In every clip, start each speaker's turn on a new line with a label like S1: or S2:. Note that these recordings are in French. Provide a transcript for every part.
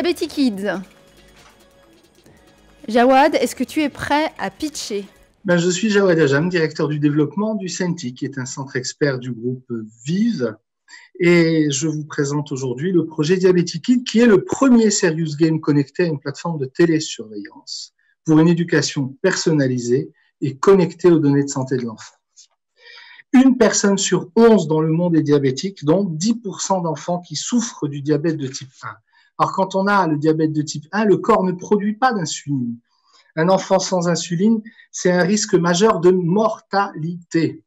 S1: Diabetic Kids. Jawad, est-ce que tu es prêt à pitcher?
S2: Je suis Jawad Ajam, directeur du développement du CENTI, qui est un centre expert du groupe Vive. Et je vous présente aujourd'hui le projet Diabetic Kids, qui est le premier serious game connecté à une plateforme de télésurveillance pour une éducation personnalisée et connectée aux données de santé de l'enfant. Une personne sur 11 dans le monde est diabétique, dont 10% d'enfants qui souffrent du diabète de type 1. Alors, quand on a le diabète de type 1, le corps ne produit pas d'insuline. Un enfant sans insuline, c'est un risque majeur de mortalité.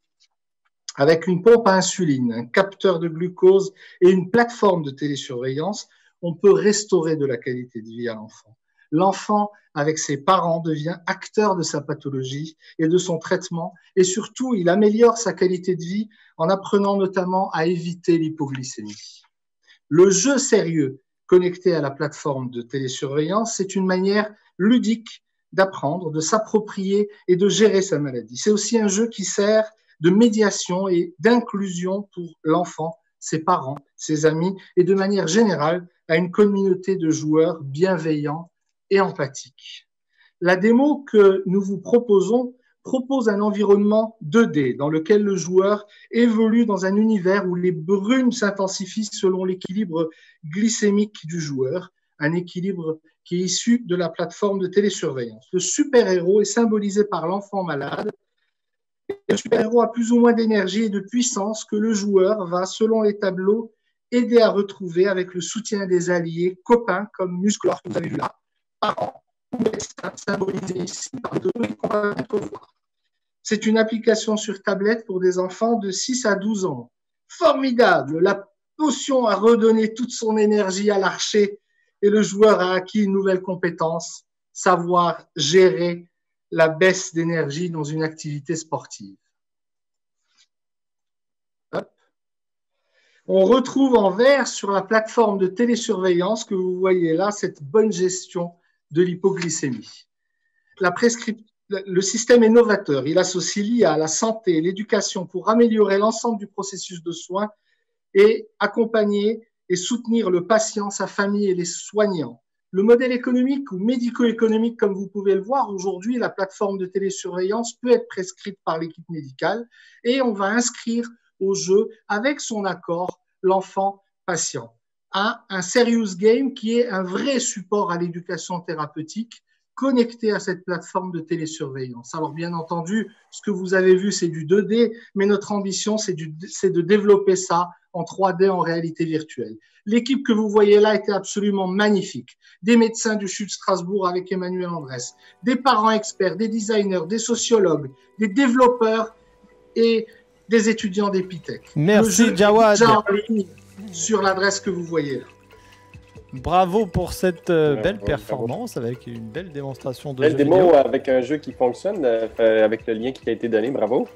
S2: Avec une pompe à insuline, un capteur de glucose et une plateforme de télésurveillance, on peut restaurer de la qualité de vie à l'enfant. L'enfant, avec ses parents, devient acteur de sa pathologie et de son traitement, et surtout, il améliore sa qualité de vie en apprenant notamment à éviter l'hypoglycémie. Le jeu sérieux connecté à la plateforme de télésurveillance, c'est une manière ludique d'apprendre, de s'approprier et de gérer sa maladie. C'est aussi un jeu qui sert de médiation et d'inclusion pour l'enfant, ses parents, ses amis et de manière générale à une communauté de joueurs bienveillants et empathiques. La démo que nous vous proposons propose un environnement 2D dans lequel le joueur évolue dans un univers où les brumes s'intensifient selon l'équilibre glycémique du joueur, un équilibre qui est issu de la plateforme de télésurveillance. Le super-héros est symbolisé par l'enfant malade. Le super-héros a plus ou moins d'énergie et de puissance que le joueur va, selon les tableaux, aider à retrouver avec le soutien des alliés, copains comme Musclor, que vous avez vu là, parents ou médecins, symbolisés ici par deux et qu'on va bientôt voir. C'est une application sur tablette pour des enfants de 6 à 12 ans. Formidable! La potion a redonné toute son énergie à l'archer et le joueur a acquis une nouvelle compétence, savoir gérer la baisse d'énergie dans une activité sportive. Hop. On retrouve en vert sur la plateforme de télésurveillance que vous voyez là, cette bonne gestion de l'hypoglycémie. Le système est novateur. Il associe l'IA, la santé et l'éducation pour améliorer l'ensemble du processus de soins et accompagner et soutenir le patient, sa famille et les soignants. Le modèle économique ou médico-économique, comme vous pouvez le voir, aujourd'hui, la plateforme de télésurveillance peut être prescrite par l'équipe médicale et on va inscrire au jeu, avec son accord, l'enfant patient à un serious game qui est un vrai support à l'éducation thérapeutique connecté à cette plateforme de télésurveillance. Alors, bien entendu, ce que vous avez vu, c'est du 2D, mais notre ambition, c'est de développer ça en 3D, en réalité virtuelle. L'équipe que vous voyez là était absolument magnifique. Des médecins du CHU de Strasbourg avec Emmanuel Andrès, des parents experts, des designers, des sociologues, des développeurs et des étudiants d'Epitech.
S3: Merci, Jawad.
S2: Déjà en ligne sur l'adresse que vous voyez là.
S3: Bravo pour cette belle performance avec une belle démonstration de
S4: belle démo vidéo. Avec un jeu qui fonctionne, avec le lien qui a été donné. Bravo.